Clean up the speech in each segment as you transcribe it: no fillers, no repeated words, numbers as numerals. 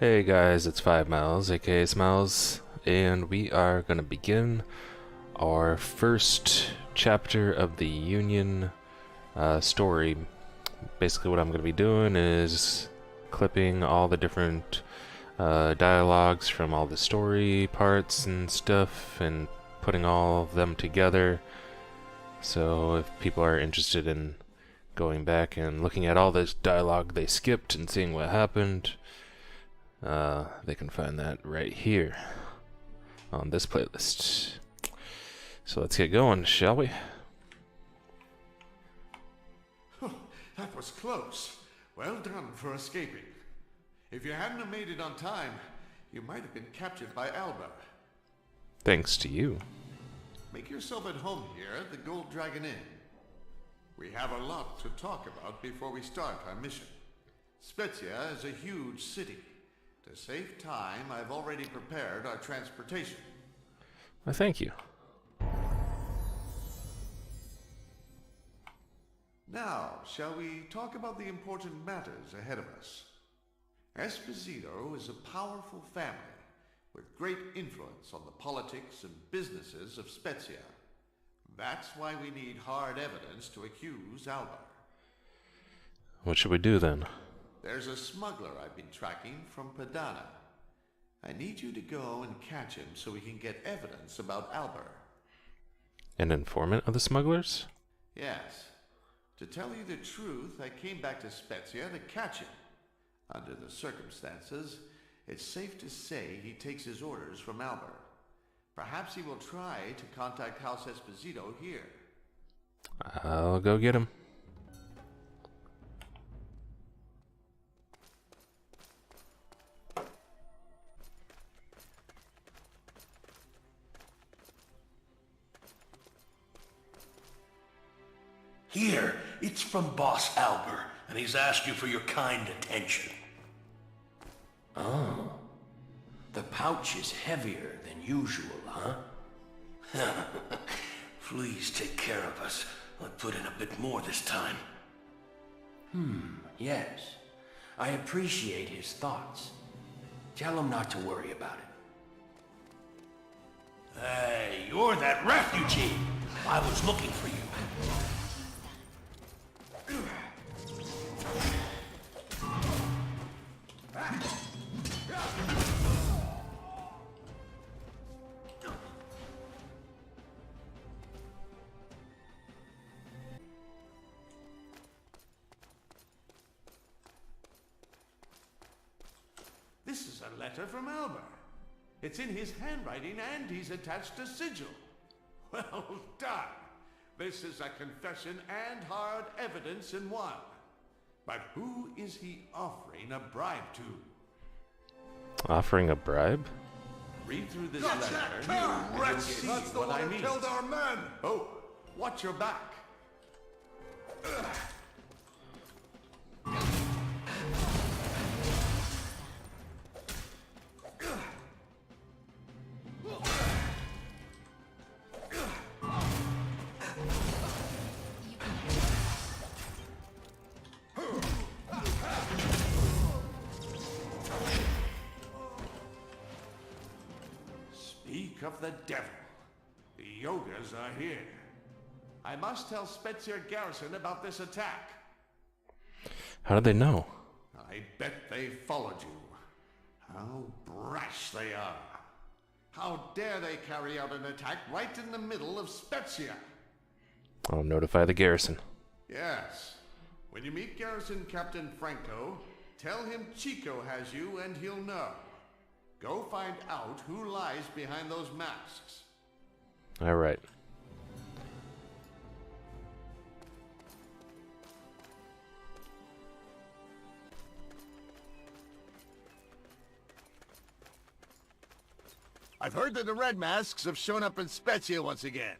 Hey guys, it's 5 Miles, aka Smiles, and we are going to begin our first chapter of the Union story. Basically what I'm going to be doing is clipping all the different dialogues from all the story parts and stuff and putting all of them together. So if people are interested in going back and looking at all this dialogue they skipped and seeing what happened, they can find that right here on this playlist. So let's get going, shall we? That was close. Well done for escaping. If you hadn't have made it on time, you might have been captured by Alba. Thanks to you. Make yourself at home here at the Gold Dragon Inn. We have a lot to talk about before we start our mission. Spezia is a huge city. To save time, I've already prepared our transportation. Well, thank you. Now, shall we talk about the important matters ahead of us? Esposito is a powerful family with great influence on the politics and businesses of Spezia. That's why we need hard evidence to accuse Alba. What should we do then? There's a smuggler I've been tracking from Padana. I need you to go and catch him so we can get evidence about Alba. An informant of the smugglers? Yes. To tell you the truth, I came back to Spezia to catch him. Under the circumstances, it's safe to say he takes his orders from Alba. Perhaps he will try to contact House Esposito here. I'll go get him. Here, it's from Boss Albert, and he's asked you for your kind attention. Oh, the pouch is heavier than usual, huh? Please take care of us. I'll put in a bit more this time. Yes. I appreciate his thoughts. Tell him not to worry about it. Hey, you're that refugee! I was looking for you. This is a letter from Alba. It's in his handwriting and he's attached a sigil. Well done. This is a confession and hard evidence in one. But who is he offering a bribe to? Offering a bribe? Read through this letter and you'll see what I mean. Killed our men! Oh, watch your back. Speak of the devil. The Yogas are here. I must tell Spezia Garrison about this attack. How did they know? I bet they followed you. How brash they are. How dare they carry out an attack right in the middle of Spezia? I'll notify the garrison. Yes. When you meet Garrison Captain Franco, tell him Chico has you and he'll know. Go find out who lies behind those masks. All right. I've heard that the Red Masks have shown up in Spezia once again.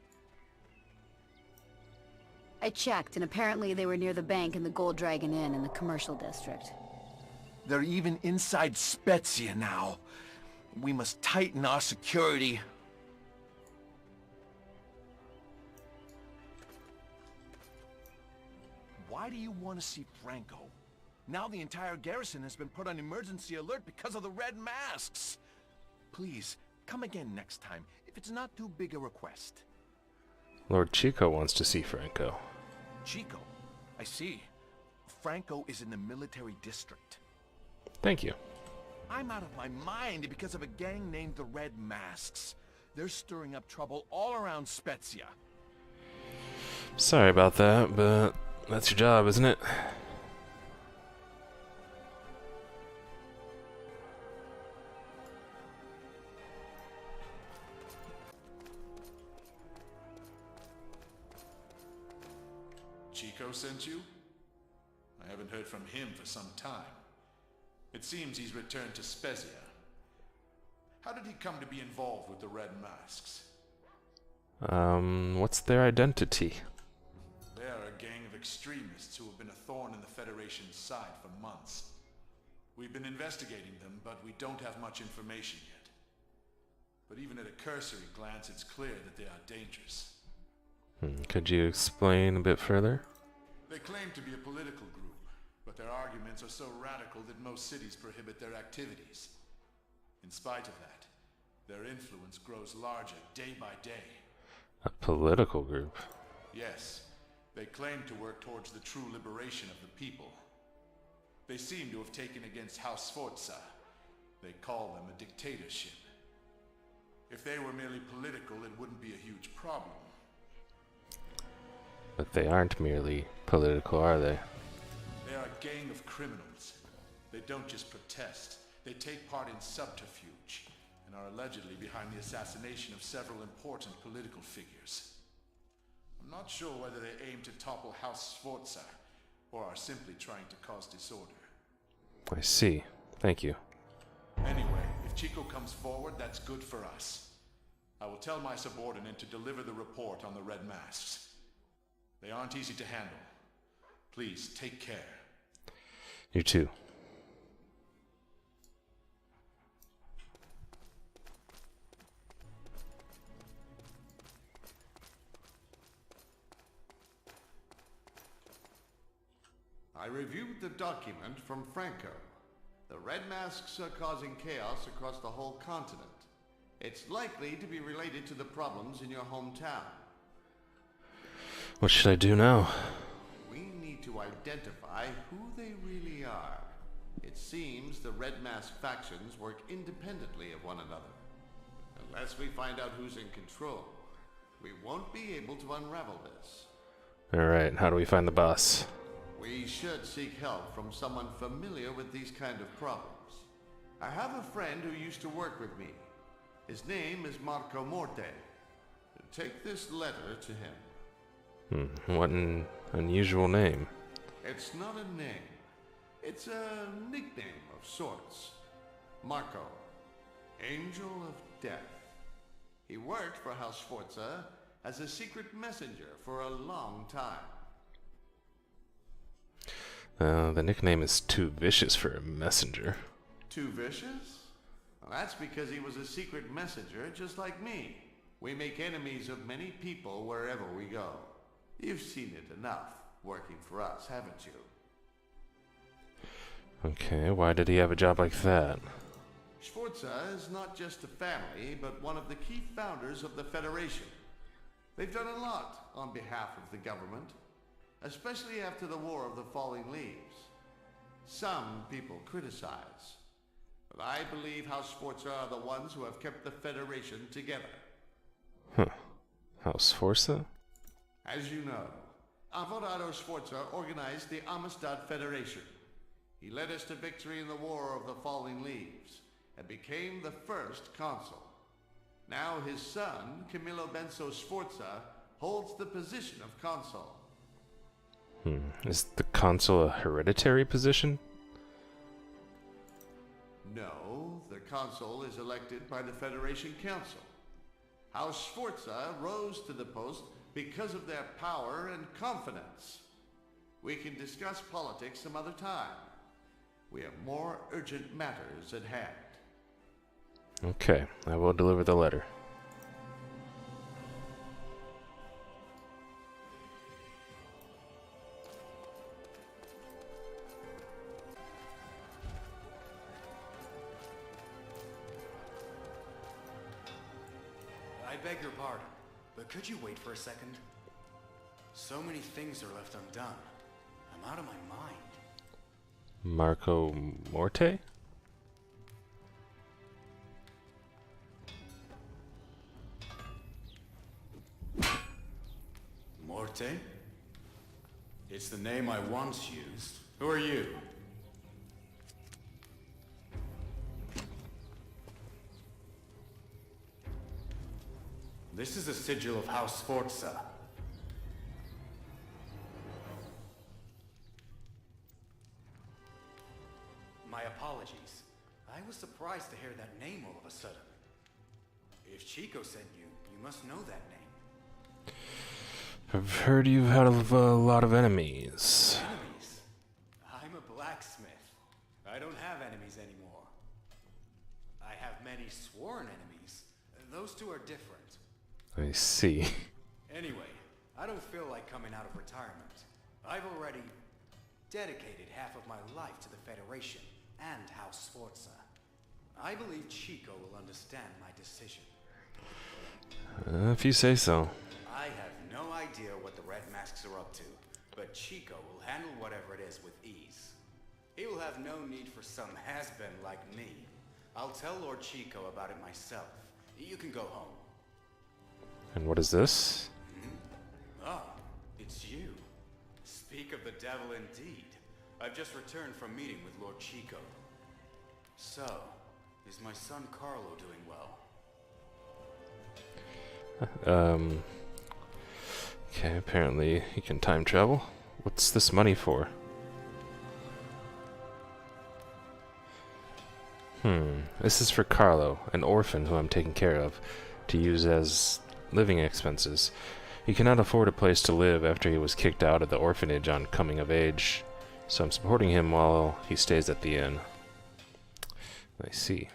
I checked, and apparently they were near the bank in the Gold Dragon Inn in the commercial district. They're even inside Spezia now. We must tighten our security. Why do you want to see Franco? Now the entire garrison has been put on emergency alert because of the red masks. Please, come again next time, if it's not too big a request. Lord Chico wants to see Franco. Chico? I see. Franco is in the military district. Thank you. I'm out of my mind because of a gang named the Red Masks. They're stirring up trouble all around Spezia. Sorry about that, but that's your job, isn't it? Chico sent you? I haven't heard from him for some time. It seems he's returned to Spezia. How did he come to be involved with the Red Masks? What's their identity? They are a gang of extremists who have been a thorn in the Federation's side for months. We've been investigating them, but we don't have much information yet. But even at a cursory glance, it's clear that they are dangerous. Could you explain a bit further? They claim to be a political group, but their arguments are so radical that most cities prohibit their activities. In spite of that, their influence grows larger day by day. A political group? Yes, they claim to work towards the true liberation of the people. They seem to have taken against House Sforza. They call them a dictatorship. If they were merely political, it wouldn't be a huge problem. But they aren't merely political, are they? They are a gang of criminals. They don't just protest. They take part in subterfuge and are allegedly behind the assassination of several important political figures. I'm not sure whether they aim to topple House Sforza or are simply trying to cause disorder. I see. Thank you. Anyway, if Chico comes forward, that's good for us. I will tell my subordinate to deliver the report on the Red Masks. They aren't easy to handle. Please, take care. You too. I reviewed the document from Franco. The Red Masks are causing chaos across the whole continent. It's likely to be related to the problems in your hometown. What should I do now? We need to identify who they really are. It seems the Red Mask factions work independently of one another. Unless we find out who's in control, we won't be able to unravel this. Alright, how do we find the boss? We should seek help from someone familiar with these kind of problems. I have a friend who used to work with me. His name is Marco Morte. Take this letter to him. What an unusual name. It's not a name. It's a nickname of sorts. Marco, Angel of Death. He worked for House Sforza as a secret messenger for a long time. The nickname is too vicious for a messenger. Too vicious? Well, that's because he was a secret messenger just like me. We make enemies of many people wherever we go. You've seen it enough, working for us, haven't you? Okay, why did he have a job like that? Sforza is not just a family, but one of the key founders of the Federation. They've done a lot on behalf of the government, especially after the War of the Falling Leaves. Some people criticize, but I believe House Sforza are the ones who have kept the Federation together. Huh. House Sforza? As you know, Alvarado Sforza organized the Amistad Federation. He led us to victory in the War of the Falling Leaves and became the first consul. Now his son, Camillo Benso Sforza, holds the position of consul. Is the consul a hereditary position? No, the consul is elected by the Federation Council. House Sforza rose to the post because of their power and confidence. We can discuss politics some other time. We have more urgent matters at hand. Okay, I will deliver the letter. beg your pardon, but could you wait for a second? So many things are left undone. I'm out of my mind. Marco Morte? Morte? It's the name I once used. Who are you? This is a sigil of House Sforza. My apologies. I was surprised to hear that name all of a sudden. If Chico sent you, you must know that name. I've heard you've had a lot of enemies. Enemies? I'm a blacksmith. I don't have enemies anymore. I have many sworn enemies. Those two are different. I see. Anyway, I don't feel like coming out of retirement. I've already dedicated half of my life to the Federation and House Sforza. I believe Chico will understand my decision. If you say so. I have no idea what the Red Masks are up to, but Chico will handle whatever it is with ease. He will have no need for some has-been like me. I'll tell Lord Chico about it myself. You can go home. And what is this? Ah, it's you. Speak of the devil indeed. I've just returned from meeting with Lord Chico. So, is my son Carlo doing well? Okay, apparently he can time travel. What's this money for? This is for Carlo, an orphan who I'm taking care of, to use as living expenses. He cannot afford a place to live after he was kicked out of the orphanage on coming of age, so I'm supporting him while he stays at the inn. I see.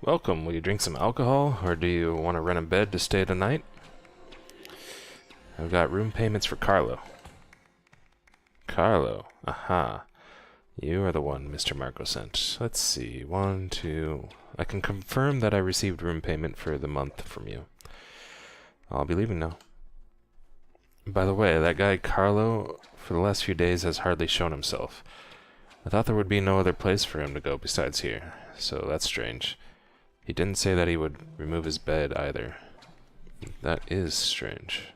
Welcome. Will you drink some alcohol, or do you want to rent a bed to stay tonight? I've got room payments for Carlo. Carlo. Aha. You are the one Mr. Marco sent. Let's see. 1, 2... I can confirm that I received room payment for the month from you. I'll be leaving now. By the way, that guy Carlo, for the last few days, has hardly shown himself. I thought there would be no other place for him to go besides here, so that's strange. He didn't say that he would remove his bed either. That is strange.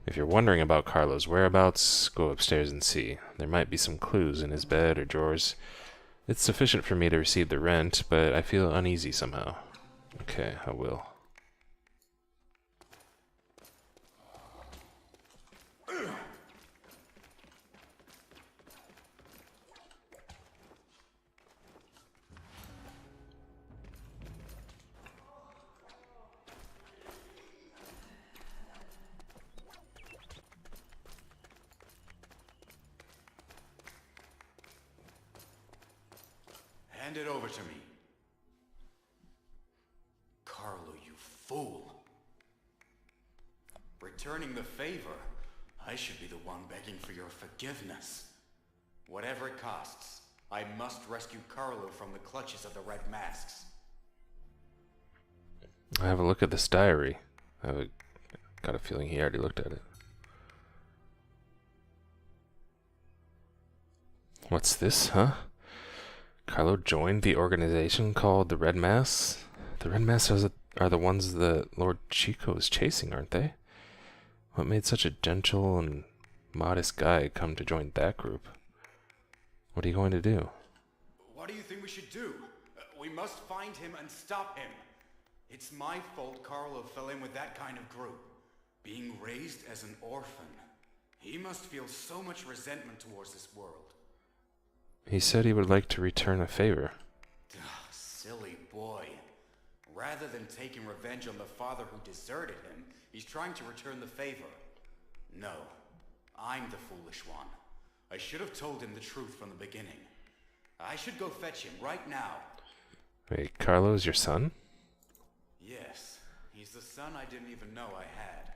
If you're wondering about Carlo's whereabouts, go upstairs and see. There might be some clues in his bed or drawers. It's sufficient for me to receive the rent, but I feel uneasy somehow. Okay, I will. Hand it over to me. Carlo, you fool. Returning the favor, I should be the one begging for your forgiveness. Whatever it costs, I must rescue Carlo from the clutches of the Red Masks. I have a look at this diary. Got a feeling he already looked at it. What's this, huh? Carlo joined the organization called the Red Masks? The Red Masks are the ones that Lord Chico is chasing, aren't they? What made such a gentle and modest guy come to join that group? What are you going to do? What do you think we should do? We must find him and stop him. It's my fault Carlo fell in with that kind of group. Being raised as an orphan, he must feel so much resentment towards this world. He said he would like to return a favor. Silly boy. Rather than taking revenge on the father who deserted him, he's trying to return the favor. No, I'm the foolish one. I should have told him the truth from the beginning. I should go fetch him right now. Wait, Carlo's your son? Yes, he's the son I didn't even know I had.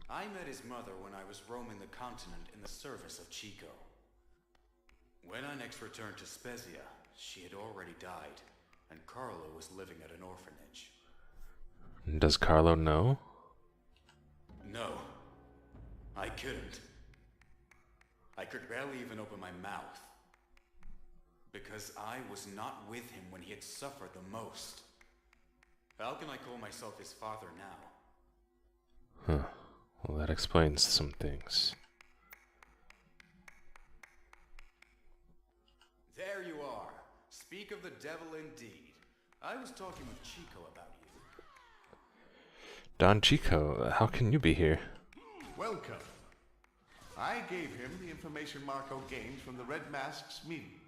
I met his mother when I was roaming the continent in the service of Chico. When I next returned to Spezia, she had already died, and Carlo was living at an orphanage. Does Carlo know? No, I couldn't. I could barely even open my mouth. Because I was not with him when he had suffered the most. How can I call myself his father now? Huh. Well, that explains some things. There you are. Speak of the devil indeed. I was talking with Chico about you. Don Chico, how can you be here? Welcome. I gave him the information Marco gained from the Red Mask's meeting.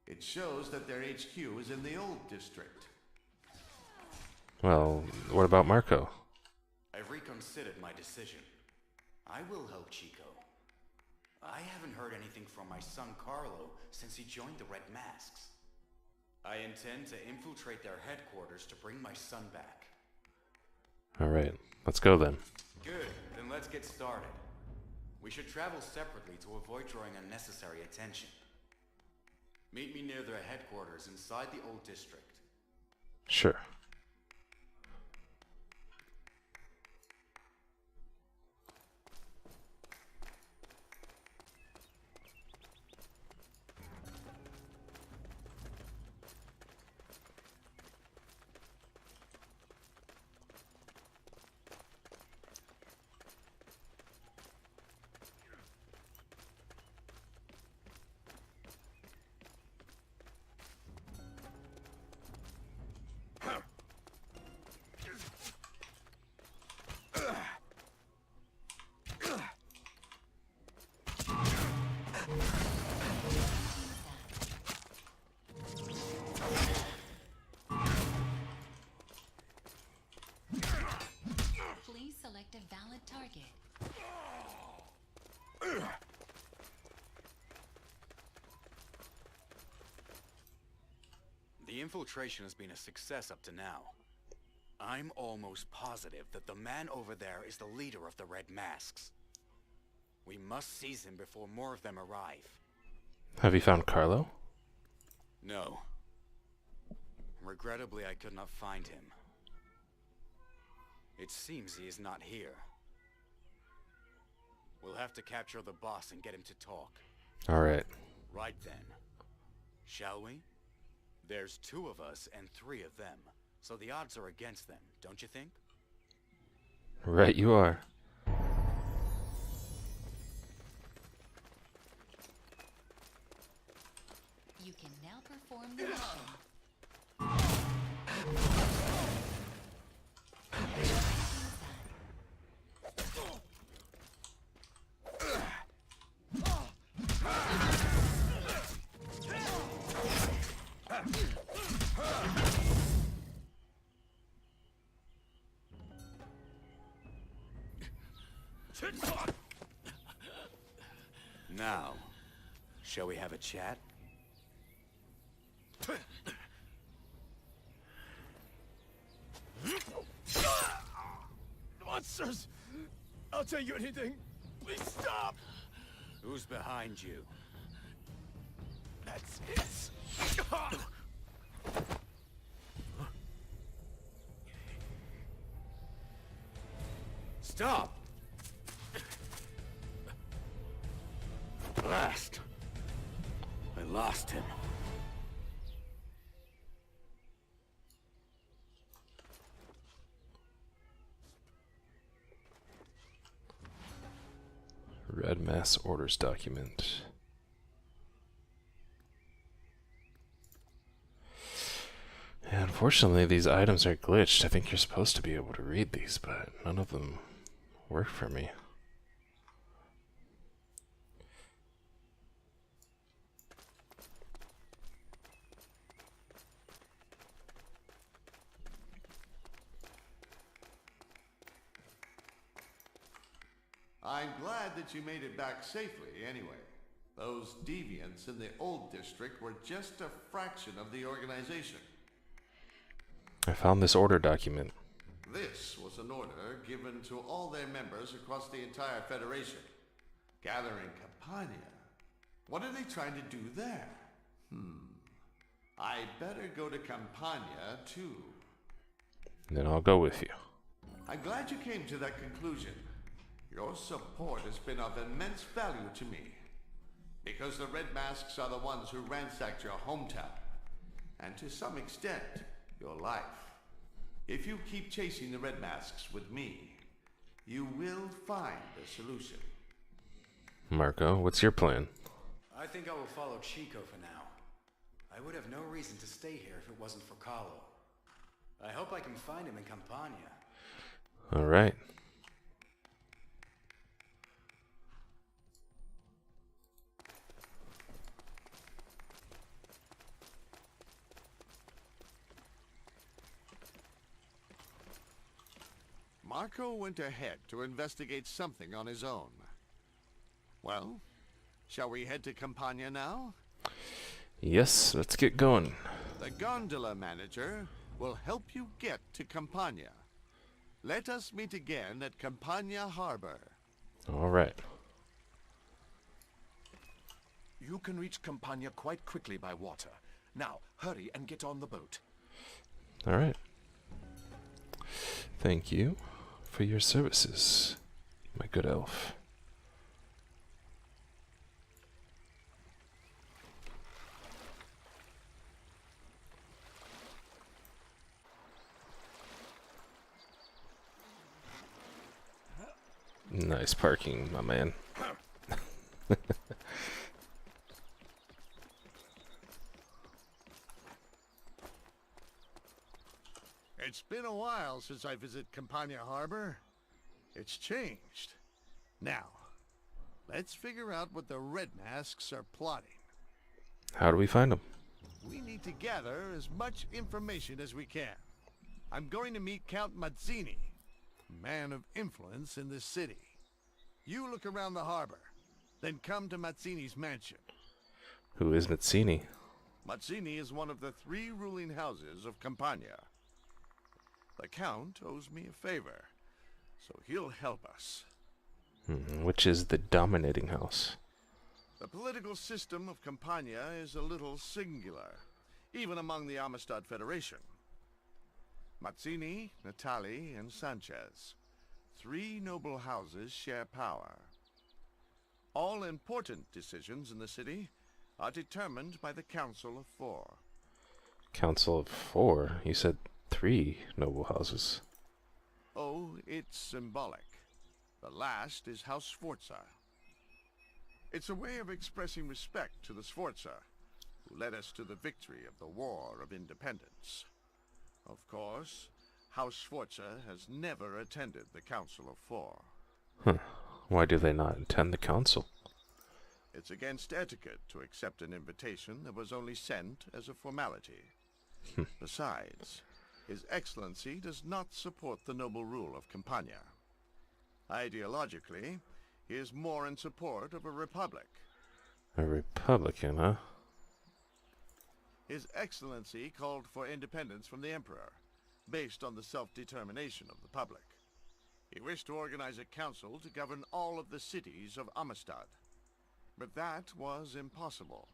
It shows that their HQ is in the old district. Well, what about Marco? I've reconsidered my decision. I will help Chico. I haven't heard anything from my son Carlo since he joined the Red Masks. I intend to infiltrate their headquarters to bring my son back. Alright, let's go then. Good, then let's get started. We should travel separately to avoid drawing unnecessary attention. Meet me near their headquarters inside the old district. Sure. Please select a valid target. The infiltration has been a success up to now. I'm almost positive that the man over there is the leader of the Red Masks. We must seize him before more of them arrive. Have you found Carlo? No. Regrettably, I could not find him. It seems he is not here. We'll have to capture the boss and get him to talk. Alright. Right then. Shall we? There's 2 of us and 3 of them, so the odds are against them, don't you think? Right you are. You can now perform the mission. Now, shall we have a chat? Monsters! I'll tell you anything. Please stop! Who's behind you? That's it. Stop! Blast! I lost him. Red Mass Orders document. Yeah, unfortunately, these items are glitched. I think you're supposed to be able to read these, but none of them work for me. I'm glad that you made it back safely, anyway. Those deviants in the old district were just a fraction of the organization. I found this order document. This was an order given to all their members across the entire Federation. Gathering Campania. What are they trying to do there? I better go to Campania, too. Then I'll go with you. I'm glad you came to that conclusion. Your support has been of immense value to me. Because the Red Masks are the ones who ransacked your hometown. And to some extent, your life. If you keep chasing the Red Masks with me, you will find a solution. Marco, what's your plan? I think I will follow Chico for now. I would have no reason to stay here if it wasn't for Carlo. I hope I can find him in Campania. All right. Marco went ahead to investigate something on his own. Well, shall we head to Campania now? Yes, let's get going. The gondola manager will help you get to Campania. Let us meet again at Campania Harbor. All right. You can reach Campania quite quickly by water. Now, hurry and get on the boat. All right. Thank you for your services, my good elf. Nice parking, my man. It's been a while since I visited Campania Harbor. It's changed. Now, let's figure out what the Red Masks are plotting. How do we find them? We need to gather as much information as we can. I'm going to meet Count Mazzini, a man of influence in this city. You look around the harbor, then come to Mazzini's mansion. Who is Mazzini? Mazzini is one of the 3 ruling houses of Campania. The Count owes me a favor, so he'll help us. Which is the dominating house? The political system of Campania is a little singular, even among the Amistad Federation. Mazzini, Natali, and Sanchez. 3 noble houses share power. All important decisions in the city are determined by the Council of 4. Council of 4? You said 3 noble houses. Oh, it's symbolic. The last is House Sforza. It's a way of expressing respect to the Sforza, who led us to the victory of the War of Independence. Of course, House Sforza has never attended the Council of 4. Why do they not attend the council? It's against etiquette to accept an invitation that was only sent as a formality. Besides, His Excellency does not support the noble rule of Campania. Ideologically, he is more in support of a republic. A Republican, huh? His Excellency called for independence from the Emperor, based on the self-determination of the public. He wished to organize a council to govern all of the cities of Amistad. But that was impossible,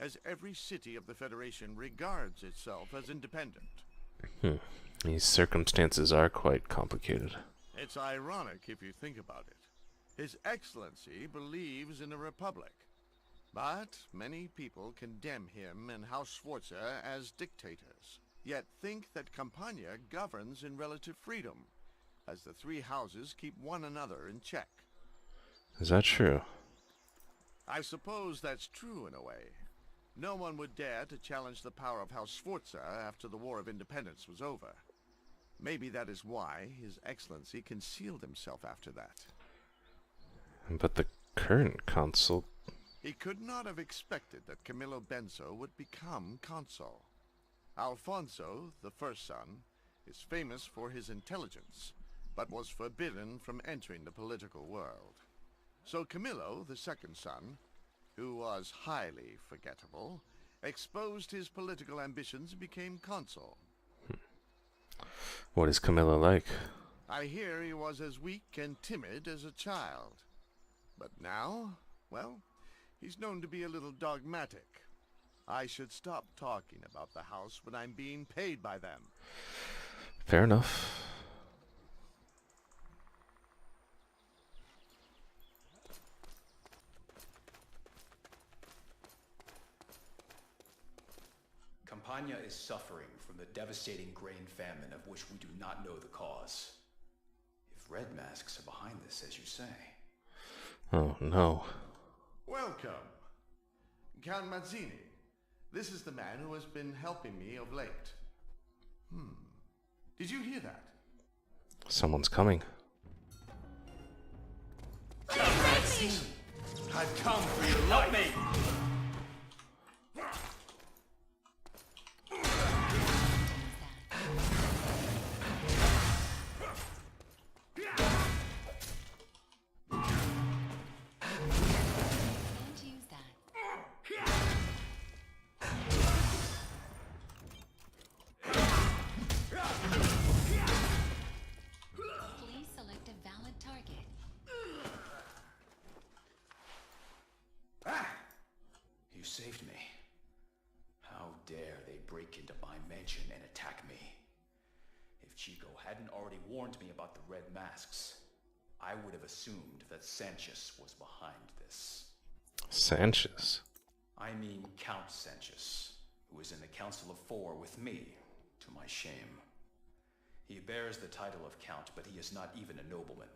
as every city of the Federation regards itself as independent. These circumstances are quite complicated. It's ironic if you think about it. His Excellency believes in a republic, but many people condemn him and House Sforza as dictators, yet think that Campania governs in relative freedom, as the 3 houses keep one another in check. Is that true? I suppose that's true in a way. No one would dare to challenge the power of House Sforza after the War of Independence was over. Maybe that is why His Excellency concealed himself after that. But the current consul... He could not have expected that Camillo Benso would become consul. Alfonso, the first son, is famous for his intelligence, but was forbidden from entering the political world. So Camillo, the second son, who was highly forgettable, exposed his political ambitions and became consul. What is Camilla like? I hear he was as weak and timid as a child. But now, well, he's known to be a little dogmatic. I should stop talking about the house when I'm being paid by them. Fair enough. Campania is suffering from the devastating grain famine of which we do not know the cause. If red masks are behind this, as you say. Oh no. Welcome, Count Mazzini. This is the man who has been helping me of late. Did you hear that? Someone's coming. I've come for your life. Me. Don't use that. Please select a valid target. You saved me. How dare they break into my mansion and attack me? If Chico hadn't already warned me about the red masks, I would have assumed that Sanchez was behind this. Sanchez? I mean Count Sanchez, who is in the Council of Four with me, to my shame. He bears the title of Count, but he is not even a nobleman.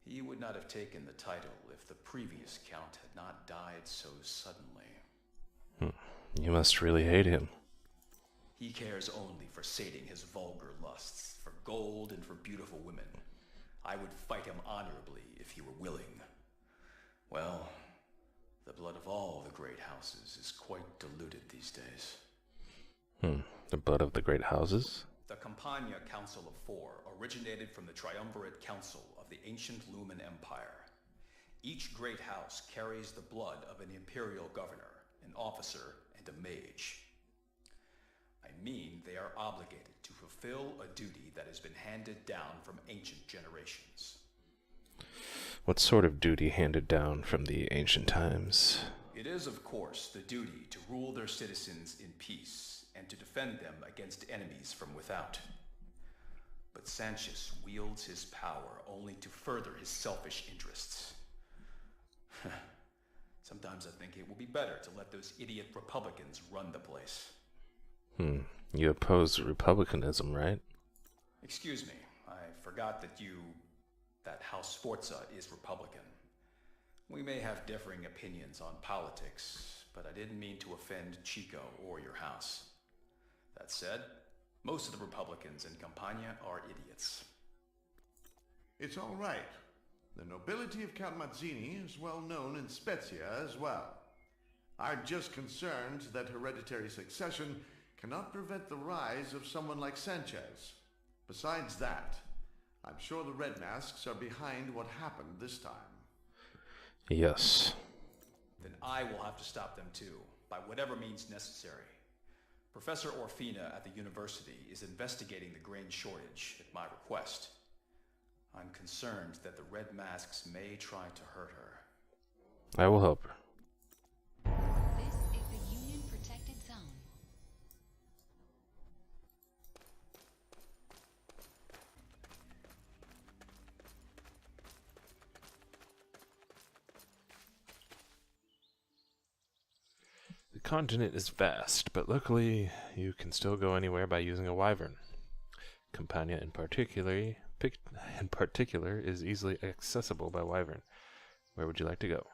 He would not have taken the title if the previous Count had not died so suddenly. You must really hate him. He cares only for sating his vulgar lusts, for gold and for beautiful women. I would fight him honorably if he were willing. Well, the blood of all the great houses is quite diluted these days. The blood of the great houses? The Campania Council of Four originated from the triumvirate council of the ancient Lumen Empire. Each great house carries the blood of an imperial governor, an officer, and a mage. I mean, they are obligated to fulfill a duty that has been handed down from ancient generations. What sort of duty handed down from the ancient times? It is, of course, the duty to rule their citizens in peace and to defend them against enemies from without. But Sanchez wields his power only to further his selfish interests. Sometimes I think it would be better to let those idiot Republicans run the place. You oppose republicanism, right? Excuse me, I forgot that House Sforza is Republican. We may have differing opinions on politics, but I didn't mean to offend Chico or your house. That said, most of the Republicans in Campania are idiots. It's all right. The nobility of Count Mazzini is well known in Spezia as well. I'm just concerned that hereditary succession cannot prevent the rise of someone like Sanchez. Besides that, I'm sure the Red Masks are behind what happened this time. Yes. Then I will have to stop them too, by whatever means necessary. Professor Orfina at the university is investigating the grain shortage at my request. I'm concerned that the Red Masks may try to hurt her. I will help her. This is the Union Protected Zone. The continent is vast, but luckily you can still go anywhere by using a wyvern. Campania in particular is easily accessible by wyvern. Where would you like to go?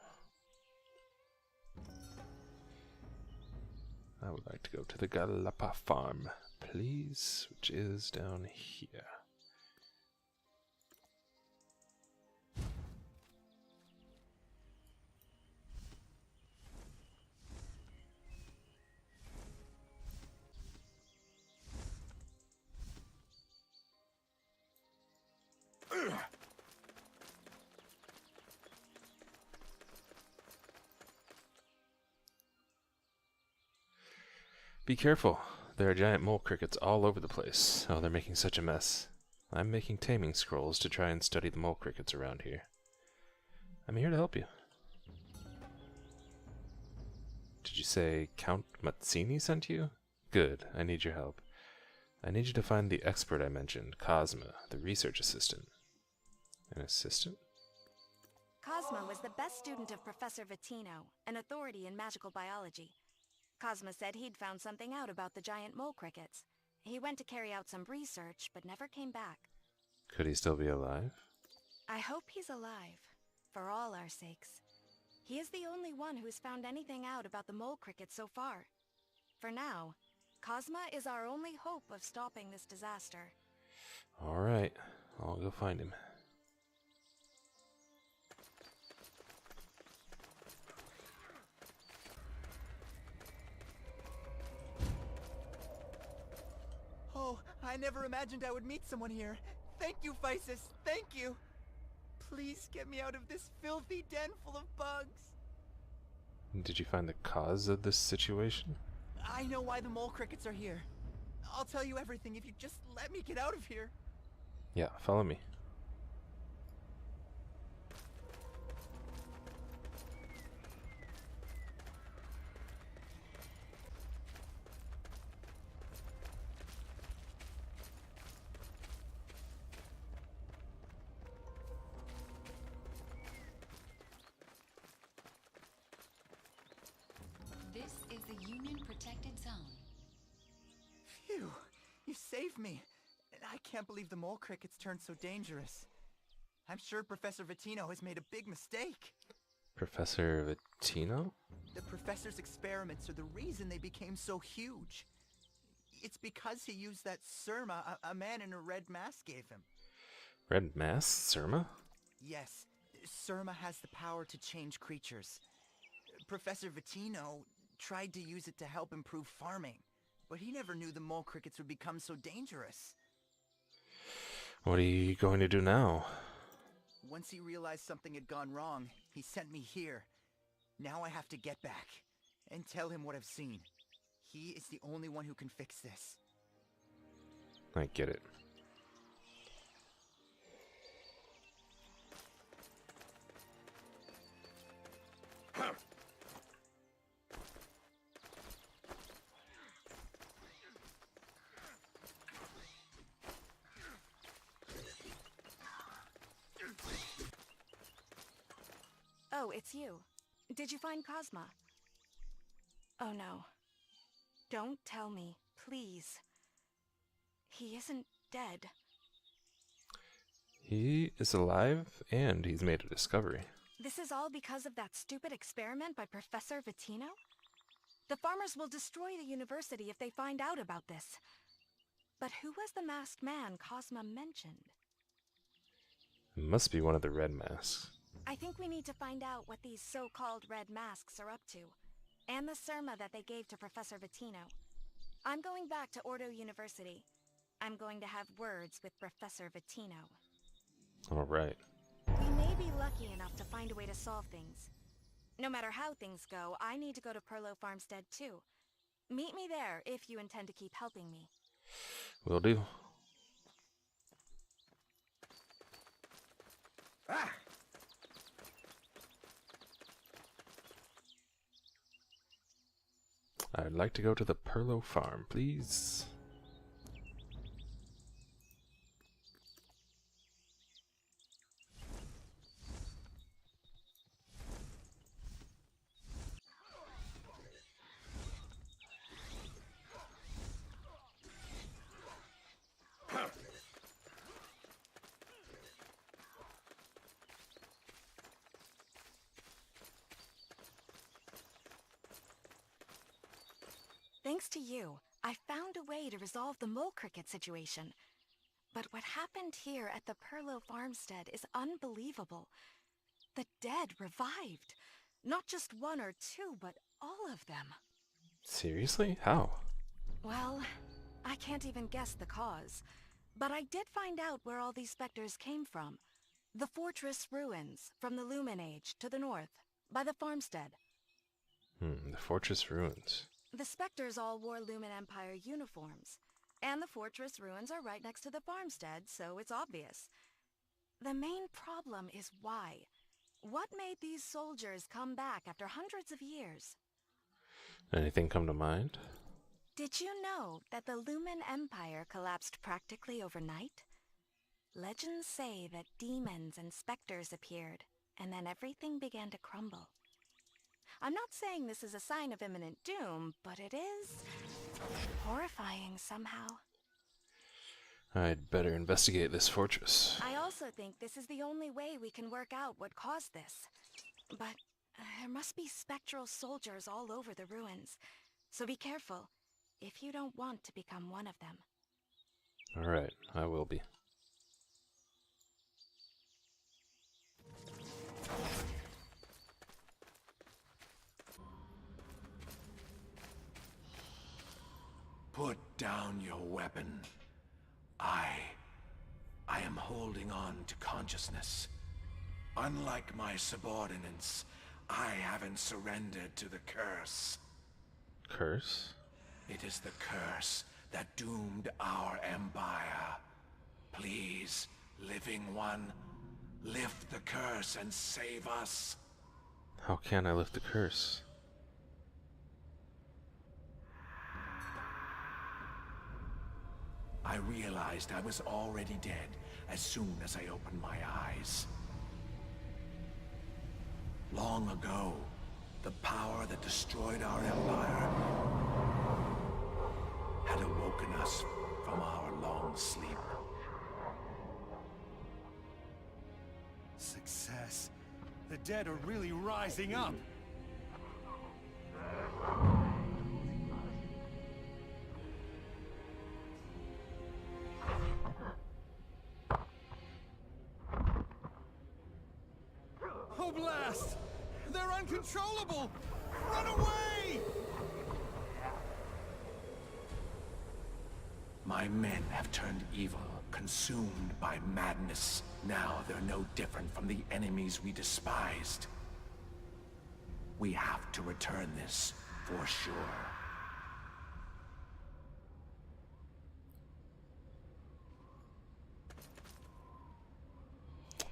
I would like to go to the Galapa farm, please, which is down here. Be careful. There are giant mole crickets all over the place. Oh, they're making such a mess. I'm making taming scrolls to try and study the mole crickets around here. I'm here to help you. Did you say Count Mazzini sent you? Good, I need your help. I need you to find the expert I mentioned, Cosma, the research assistant. An assistant? Cosma was the best student of Professor Vitino, an authority in magical biology. Cosma said he'd found something out about the giant mole crickets. He went to carry out some research, but never came back. Could he still be alive? I hope he's alive, for all our sakes. He is the only one who's found anything out about the mole crickets so far. For now, Cosma is our only hope of stopping this disaster. Alright, I'll go find him. Oh, I never imagined I would meet someone here. Thank you, Physis. Thank you. Please get me out of this filthy den full of bugs. Did you find the cause of this situation? I know why the mole crickets are here. I'll tell you everything if you just let me get out of here. Yeah, follow me. This is the Union protected zone. Phew, you saved me. And I can't believe the mole crickets turned so dangerous. I'm sure Professor Vitino has made a big mistake. Professor Vitino? The professor's experiments are the reason they became so huge. It's because he used that Surma a man in a red mask gave him. Red mask? Surma? Yes, Surma has the power to change creatures. Professor Vitino tried to use it to help improve farming, but he never knew the mole crickets would become so dangerous. What are you going to do now? Once he realized something had gone wrong, he sent me here. Now I have to get back and tell him what I've seen. He is the only one who can fix this. I get it. Oh, it's you. Did you find Cosma? Oh no. Don't tell me, please. He isn't dead. He is alive, and he's made a discovery. This is all because of that stupid experiment by Professor Vitino? The farmers will destroy the university if they find out about this. But who was the masked man Cosma mentioned? It must be one of the red masks. I think we need to find out what these so-called red masks are up to, and the Surma that they gave to Professor Vitino. I'm going back to Ordo University. I'm going to have words with Professor Vitino. Alright. We may be lucky enough to find a way to solve things. No matter how things go, I need to go to Perlo Farmstead too. Meet me there if you intend to keep helping me. Will do. Ah! I'd like to go to the Perlo farm, please. Thanks to you, I found a way to resolve the mole cricket situation. But what happened here at the Perlo Farmstead is unbelievable. The dead revived. Not just one or two, but all of them. Seriously? How? Well, I can't even guess the cause. But I did find out where all these specters came from. The fortress ruins, from the Lumen Age to the north, by the farmstead. The fortress ruins. The Spectres all wore Lumen Empire uniforms, and the fortress ruins are right next to the farmstead, so it's obvious. The main problem is why. What made these soldiers come back after hundreds of years? Anything come to mind? Did you know that the Lumen Empire collapsed practically overnight? Legends say that demons and specters appeared, and then everything began to crumble. I'm not saying this is a sign of imminent doom, but it is horrifying somehow. I'd better investigate this fortress. I also think this is the only way we can work out what caused this. But there must be spectral soldiers all over the ruins, so be careful if you don't want to become one of them. Alright, I will be. Put down your weapon. I am holding on to consciousness. Unlike my subordinates, I haven't surrendered to the curse. Curse? It is the curse that doomed our empire. Please, living one, lift the curse and save us. How can I lift the curse? I realized I was already dead as soon as I opened my eyes. Long ago, the power that destroyed our empire had awoken us from our long sleep. Success. The dead are really rising up. Oh, blast! They're uncontrollable! Run away! My men have turned evil, consumed by madness. Now they're no different from the enemies we despised. We have to return this, for sure.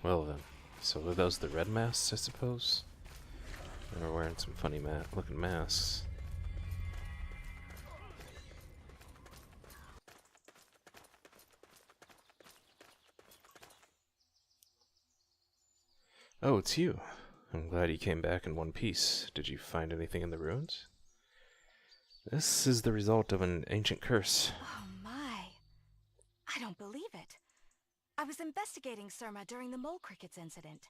Well then, so are those the red masks, I suppose? They're wearing some funny looking masks. Oh, it's you. I'm glad you came back in one piece. Did you find anything in the ruins? This is the result of an ancient curse. Oh my. I don't believe it. I was investigating Surma during the mole crickets incident.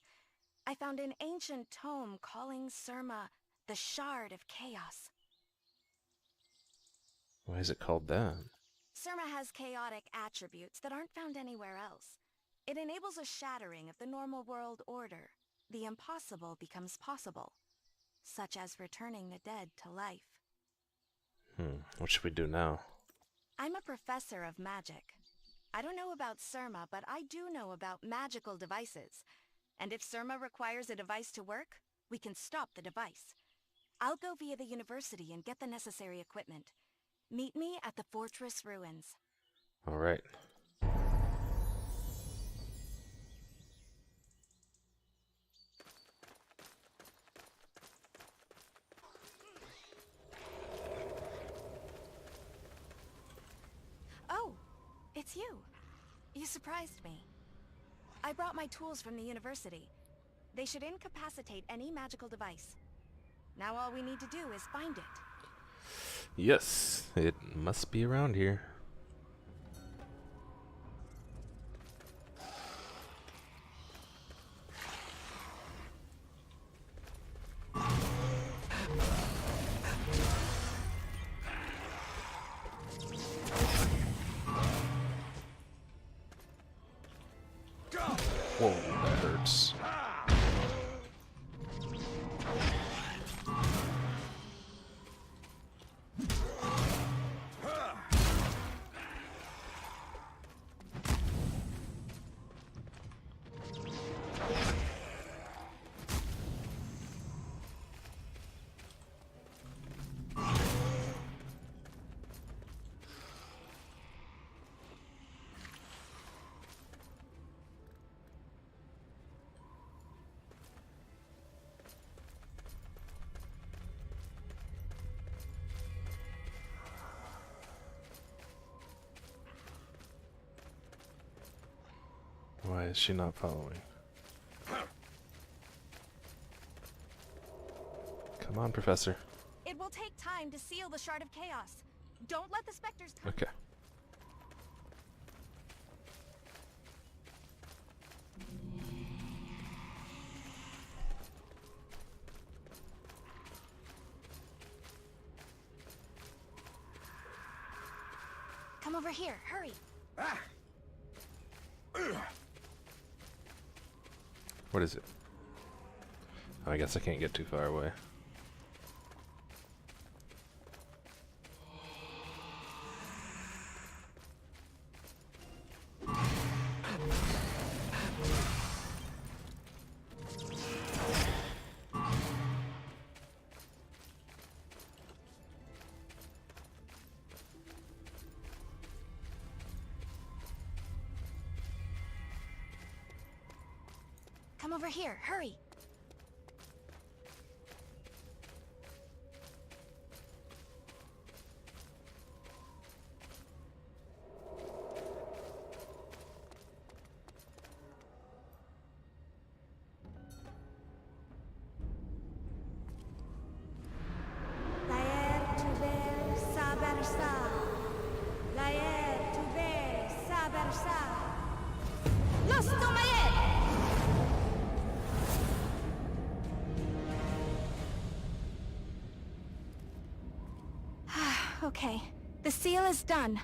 I found an ancient tome calling Surma the Shard of Chaos. Why is it called that? Surma has chaotic attributes that aren't found anywhere else. It enables a shattering of the normal world order. The impossible becomes possible, such as returning the dead to life. What should we do now? I'm a professor of magic. I don't know about Surma, but I do know about magical devices. And if Surma requires a device to work, we can stop the device. I'll go via the university and get the necessary equipment. Meet me at the fortress ruins. Alright. Oh, it's you. You surprised me. I brought my tools from the university. They should incapacitate any magical device. Now all we need to do is find it. Yes, it must be around here. Whoa, that hurts. Why is she not following? Come on, Professor. It will take time to seal the Shard of Chaos. Don't let the specters come. Okay. Come over here, hurry. What is it? Oh, I guess I can't get too far away. Come over here, hurry. Okay, the seal is done.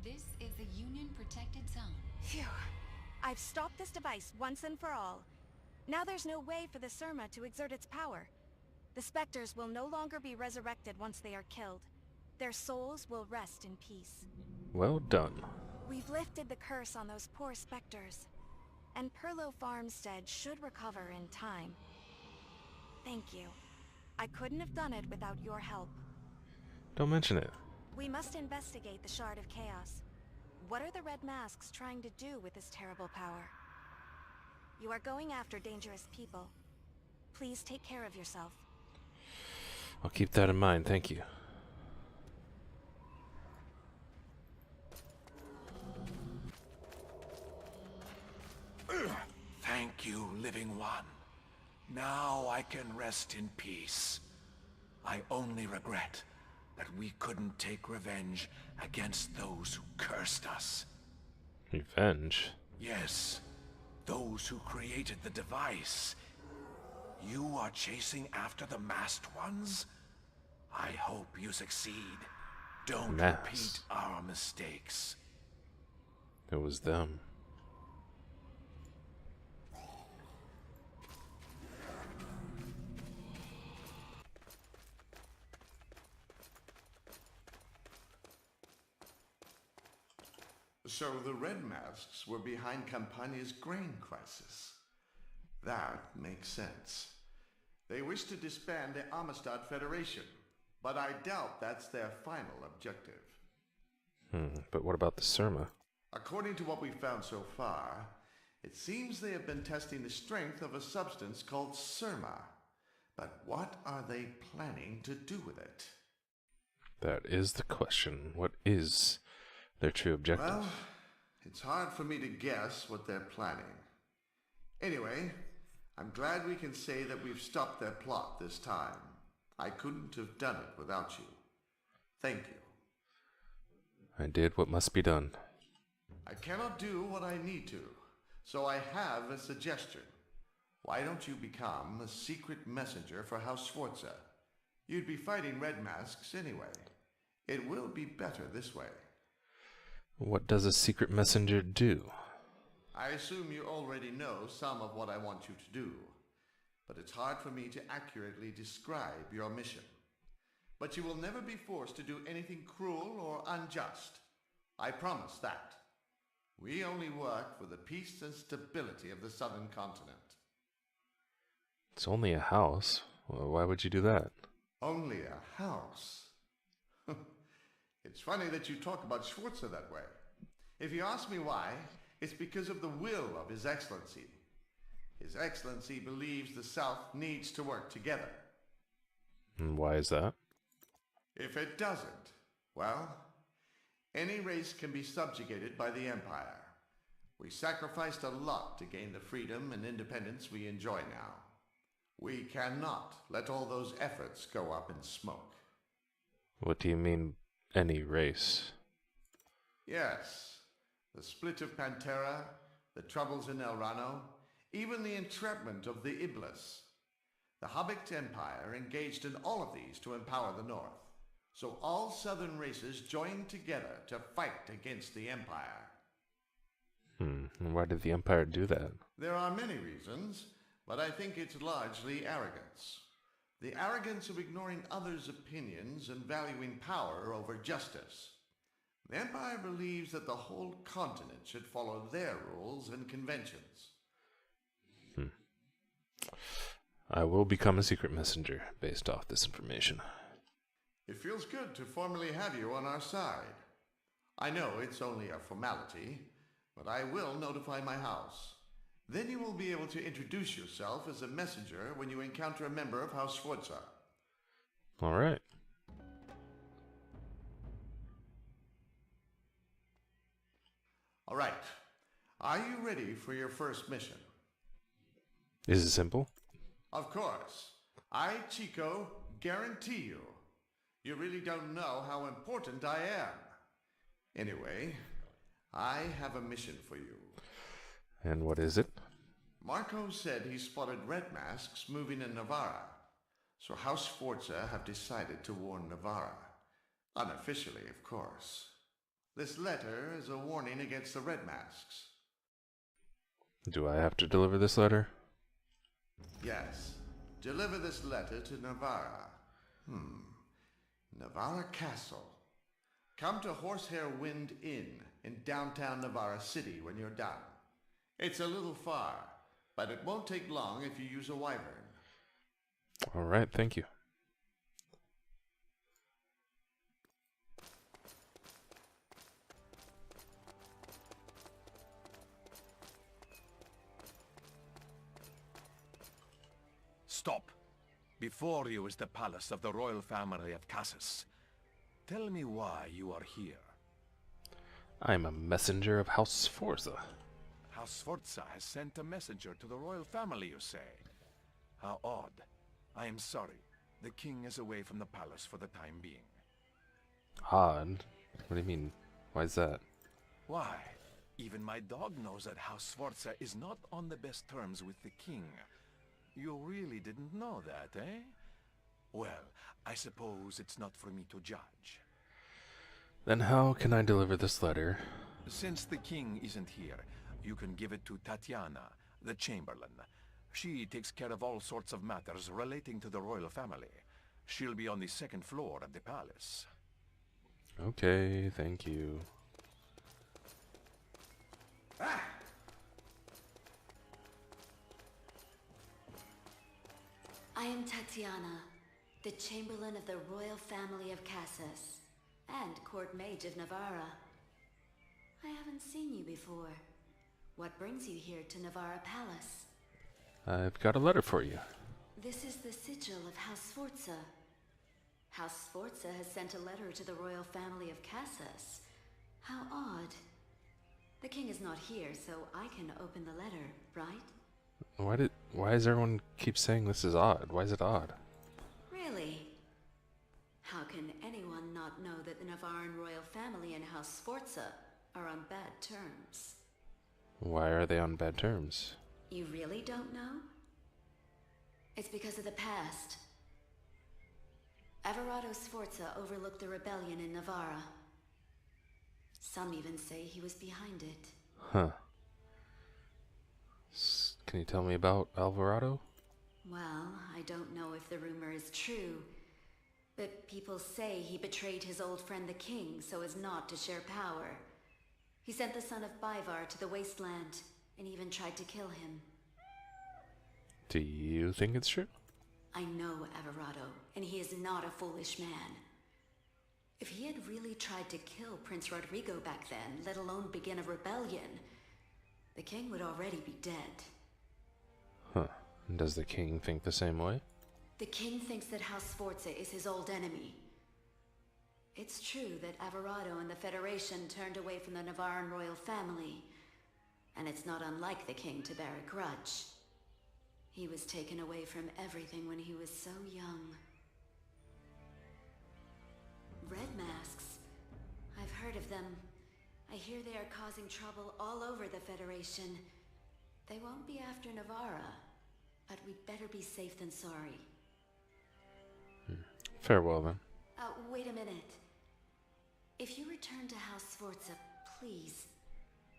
This is the Union protected zone. Phew. I've stopped this device once and for all. Now there's no way for the Surma to exert its power. The Spectres will no longer be resurrected once they are killed. Their souls will rest in peace. Well done. We've lifted the curse on those poor Spectres. And Perlo Farmstead should recover in time. Thank you. I couldn't have done it without your help. Don't mention it. We must investigate the Shard of Chaos. What are the Red Masks trying to do with this terrible power? You are going after dangerous people. Please take care of yourself. I'll keep that in mind, thank you. Thank you, Living One. Now I can rest in peace. I only regret that we couldn't take revenge against those who cursed us. Revenge? Yes, those who created the device. You are chasing after the masked ones? I hope you succeed. Don't repeat our mistakes. It was them. So the Red Masks were behind Campania's grain crisis. That makes sense. They wish to disband the Amistad Federation, but I doubt that's their final objective. But what about the Surma? According to what we've found so far, it seems they have been testing the strength of a substance called Surma. But what are they planning to do with it? That is the question. What is their true objective? Well, it's hard for me to guess what they're planning. Anyway, I'm glad we can say that we've stopped their plot this time. I couldn't have done it without you. Thank you. I did what must be done. I cannot do what I need to, so I have a suggestion. Why don't you become a secret messenger for House Sforza? You'd be fighting Red Masks anyway. It will be better this way. What does a secret messenger do? I assume you already know some of what I want you to do, but it's hard for me to accurately describe your mission. But you will never be forced to do anything cruel or unjust. I promise that. We only work for the peace and stability of the southern continent. It's only a house. Well, why would you do that? Only a house? It's funny that you talk about Sforza that way. If you ask me why, it's because of the will of His Excellency. His Excellency believes the South needs to work together. And why is that? If it doesn't, well, Any race can be subjugated by the Empire. We sacrificed a lot to gain the freedom and independence we enjoy now. We cannot let all those efforts go up in smoke. What do you mean, any race? Yes, the split of Pantera, the troubles in El Rano, even the entrapment of the Iblis. The Hobbit Empire engaged in all of these to empower the North, so all southern races joined together to fight against the Empire. And why did the Empire do that? There are many reasons, but I think it's largely arrogance. The arrogance of ignoring others' opinions and valuing power over justice. The Empire believes that the whole continent should follow their rules and conventions. I will become a secret messenger based off this information. It feels good to formally have you on our side. I know it's only a formality, but I will notify my house. Then you will be able to introduce yourself as a messenger when you encounter a member of House Sforza. All right. All right. Are you ready for your first mission? Is it simple? Of course. I, Chico, guarantee you. You really don't know how important I am. Anyway, I have a mission for you. And what is it? Marco said he spotted red masks moving in Navarra. So House Sforza have decided to warn Navarra. Unofficially, of course. This letter is a warning against the red masks. Do I have to deliver this letter? Yes. Deliver this letter to Navarra. Navarra Castle. Come to Horsehair Wind Inn in downtown Navarra City when you're done. It's a little far, but it won't take long if you use a wyvern. All right, thank you. Stop. Before you is the palace of the royal family of Cassis. Tell me why you are here. I'm a messenger of House Sforza. House Sforza has sent a messenger to the royal family, you say? How odd. I am sorry. The king is away from the palace for the time being. Odd? What do you mean? Why is that? Why? Even my dog knows that House Sforza is not on the best terms with the king. You really didn't know that, eh? Well, I suppose it's not for me to judge. Then how can I deliver this letter? Since the king isn't here, you can give it to Tatiana, the Chamberlain. She takes care of all sorts of matters relating to the royal family. She'll be on the second floor of the palace. Okay, thank you. I am Tatiana, the Chamberlain of the Royal Family of Cassis, and Court Mage of Navarra. I haven't seen you before. What brings you here to Navarra Palace? I've got a letter for you. This is the sigil of House Sforza. House Sforza has sent a letter to the Royal Family of Cassis. How odd. The king is not here, so I can open the letter, right? Why does everyone keep saying this is odd? Why is it odd? Really? How can anyone not know that the Navarran royal family and House Sforza are on bad terms? Why are they on bad terms? You really don't know? It's because of the past. Everardo Sforza overlooked the rebellion in Navarra. Some even say he was behind it. Huh. Can you tell me about Alvarado? Well, I don't know if the rumor is true, but people say he betrayed his old friend the king so as not to share power. He sent the son of Bivar to the wasteland, and even tried to kill him. Do you think it's true? I know Everardo, and he is not a foolish man. If he had really tried to kill Prince Rodrigo back then, let alone begin a rebellion, the king would already be dead. Huh. Does the king think the same way? The king thinks that House Sforza is his old enemy. It's true that Alvarado and the Federation turned away from the Navarran royal family, and it's not unlike the king to bear a grudge. He was taken away from everything when he was so young. Red masks. I've heard of them. I hear they are causing trouble all over the Federation. They won't be after Navarra, but we'd better be safe than sorry. Farewell, then. Wait a minute. If you return to House Sforza, please,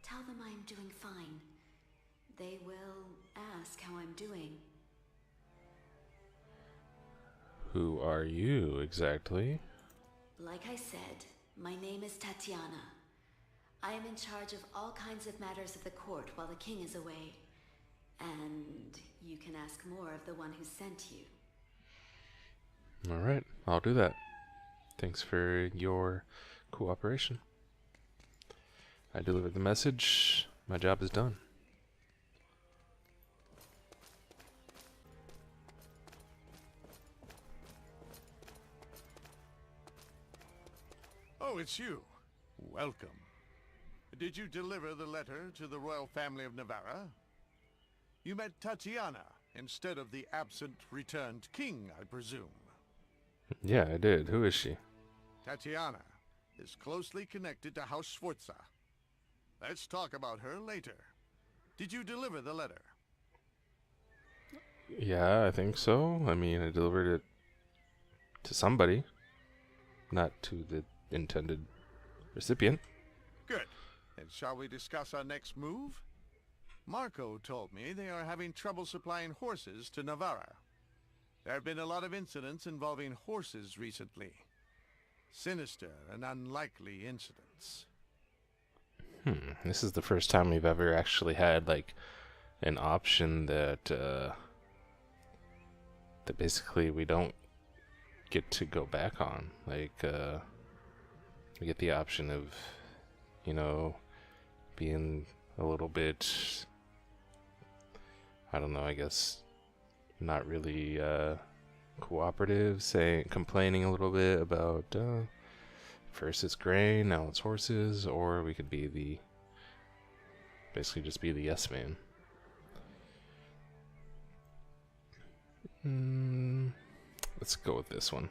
tell them I'm doing fine. They will ask how I'm doing. Who are you, exactly? Like I said, my name is Tatiana. I am in charge of all kinds of matters of the court while the king is away. And you can ask more of the one who sent you. Alright, I'll do that. Thanks for your cooperation. I delivered the message. My job is done. Oh, it's you. Welcome. Did you deliver the letter to the royal family of Navarra? You met Tatiana instead of the absent returned king, I presume. Yeah, I did. Who is she? Tatiana is closely connected to House Sforza. Let's talk about her later. Did you deliver the letter? Yeah, I think so. I mean, I delivered it to somebody, not to the intended recipient. Good. And shall we discuss our next move? Marco told me they are having trouble supplying horses to Navarra. There have been a lot of incidents involving horses recently. Sinister and unlikely incidents. This is the first time we've ever actually had, like, an option that, that basically we don't get to go back on. Like, we get the option of, you know, being a little bit, I don't know, I guess, not really, cooperative, complaining a little bit about, first it's grain, now it's horses, or we could be basically just be the yes man. Let's go with this one.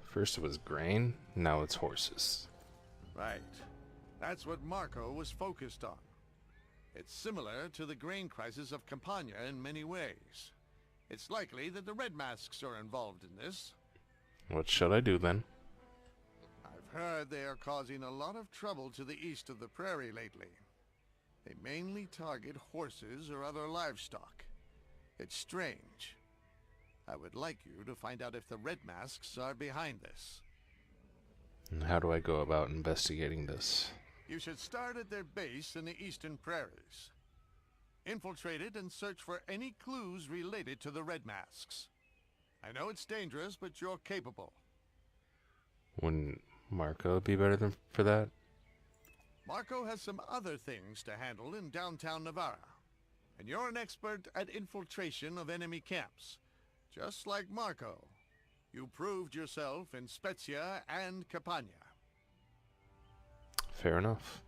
First it was grain, now it's horses. Right. That's what Marco was focused on. It's similar to the grain crisis of Campania in many ways. It's likely that the Red Masks are involved in this. What should I do then? I've heard they are causing a lot of trouble to the east of the prairie lately. They mainly target horses or other livestock. It's strange. I would like you to find out if the Red Masks are behind this. And how do I go about investigating this? You should start at their base in the eastern prairies. Infiltrate it and search for any clues related to the Red Masks. I know it's dangerous, but you're capable. Wouldn't Marco be better than for that? Marco has some other things to handle in downtown Navarra. And you're an expert at infiltration of enemy camps. Just like Marco. You proved yourself in Spezia and Campania. Fair enough.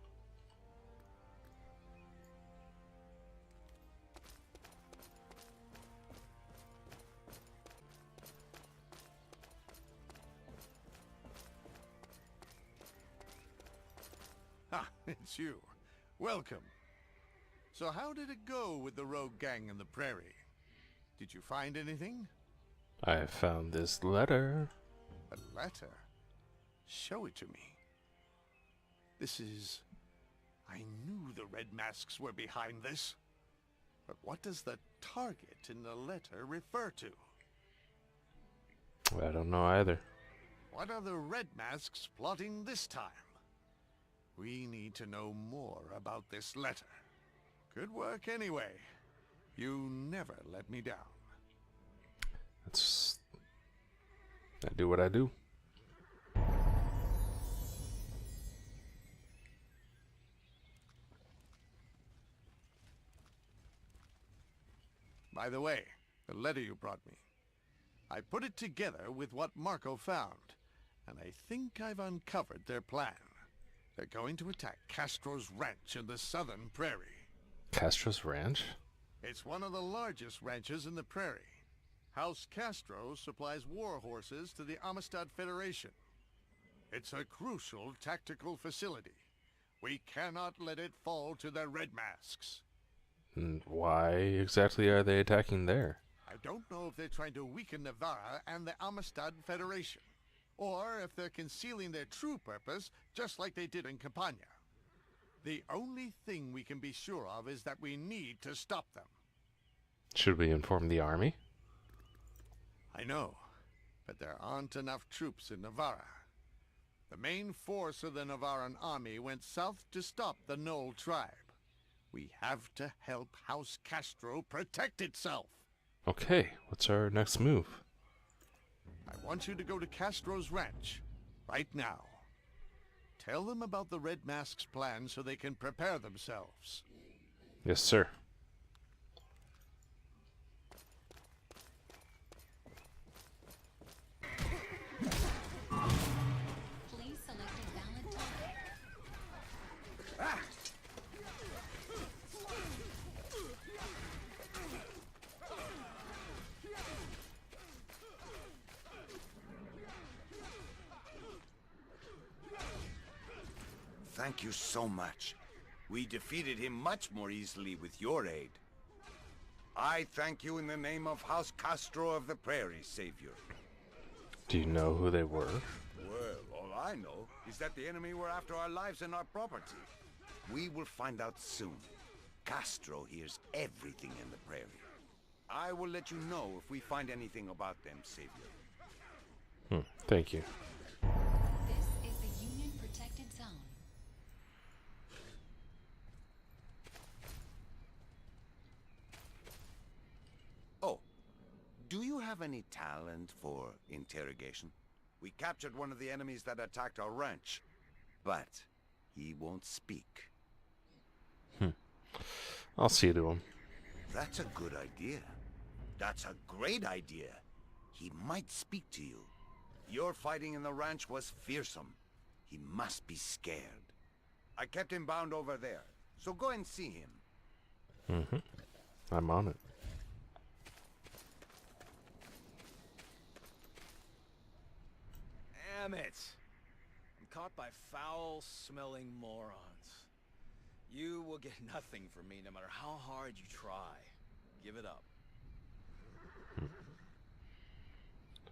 Ah, it's you. Welcome. So how did it go with the rogue gang in the prairie? Did you find anything? I found this letter. A letter? Show it to me. This is... I knew the Red Masks were behind this. But what does the target in the letter refer to? I don't know either. What are the Red Masks plotting this time? We need to know more about this letter. Good work anyway. You never let me down. I do what I do. By the way, the letter you brought me. I put it together with what Marco found, and I think I've uncovered their plan. They're going to attack Castro's ranch in the southern prairie. Castro's ranch? It's one of the largest ranches in the prairie. House Castro supplies war horses to the Amistad Federation. It's a crucial tactical facility. We cannot let it fall to the Red Masks. And why exactly are they attacking there? I don't know if they're trying to weaken Navarra and the Amistad Federation, or if they're concealing their true purpose, just like they did in Campania. The only thing we can be sure of is that we need to stop them. Should we inform the army? I know, but there aren't enough troops in Navarra. The main force of the Navarran army went south to stop the Knoll tribe. We have to help House Castro protect itself. Okay, what's our next move? I want you to go to Castro's ranch, right now. Tell them about the Red Mask's plan so they can prepare themselves. Yes, sir. Please select a valid target. Thank you so much. We defeated him much more easily with your aid. I thank you in the name of House Castro of the Prairie, Savior. Do you know who they were? Well, all I know is that the enemy were after our lives and our property. We will find out soon. Castro hears everything in the prairie. I will let you know if we find anything about them, Savior. Thank you. This is the Union protected zone. Oh, do you have any talent for interrogation? We captured one of the enemies that attacked our ranch, but he won't speak. I'll see to him. That's a good idea. That's a great idea. He might speak to you. Your fighting in the ranch was fearsome. He must be scared. I kept him bound over there, so go and see him. I'm on it. Damn it! I'm caught by foul-smelling morons. You will get nothing from me no matter how hard you try. Give it up.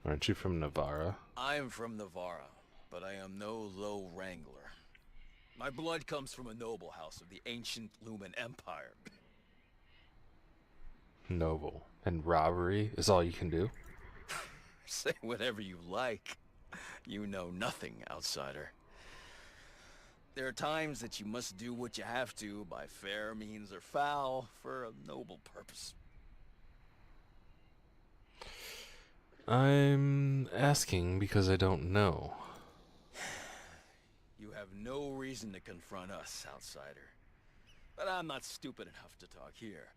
Aren't you from Navarra? I am from Navarra, but I am no low wrangler. My blood comes from a noble house of the ancient Lumen Empire. Noble. And robbery is all you can do? Say whatever you like. You know nothing, outsider. There are times that you must do what you have to by fair means or foul for a noble purpose. I'm asking because I don't know. You have no reason to confront us, outsider. But I'm not stupid enough to talk here.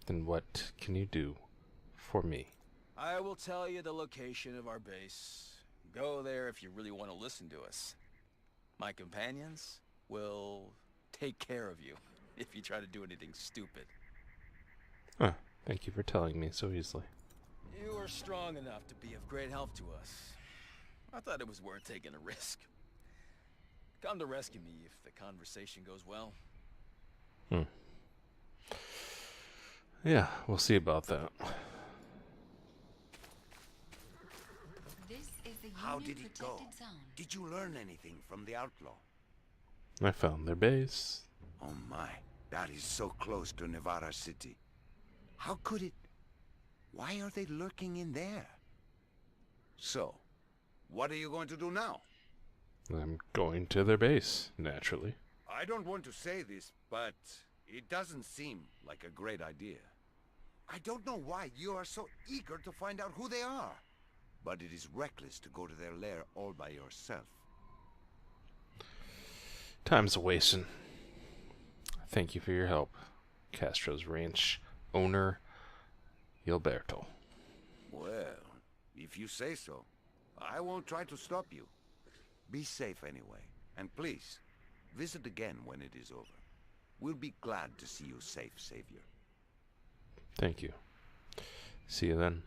Then what can you do for me? I will tell you the location of our base. Go there if you really want to listen to us. My companions will take care of you if you try to do anything stupid. Huh. Thank you for telling me so easily. You are strong enough to be of great help to us. I thought it was worth taking a risk. Come to rescue me if the conversation goes well. Yeah, we'll see about that. This is the How Union did it go? protected zone. Did you learn anything from the outlaw? I found their base. Oh my, that is so close to Navarra City. How could it... Why are they lurking in there? So, what are you going to do now? I'm going to their base, naturally. I don't want to say this, but it doesn't seem like a great idea. I don't know why you are so eager to find out who they are. But it is reckless to go to their lair all by yourself. Time's a wasting. Thank you for your help. Castro's ranch owner, Gilberto. Well, if you say so, I won't try to stop you. Be safe anyway, and please, visit again when it is over. We'll be glad to see you safe, Savior. Thank you. See you then.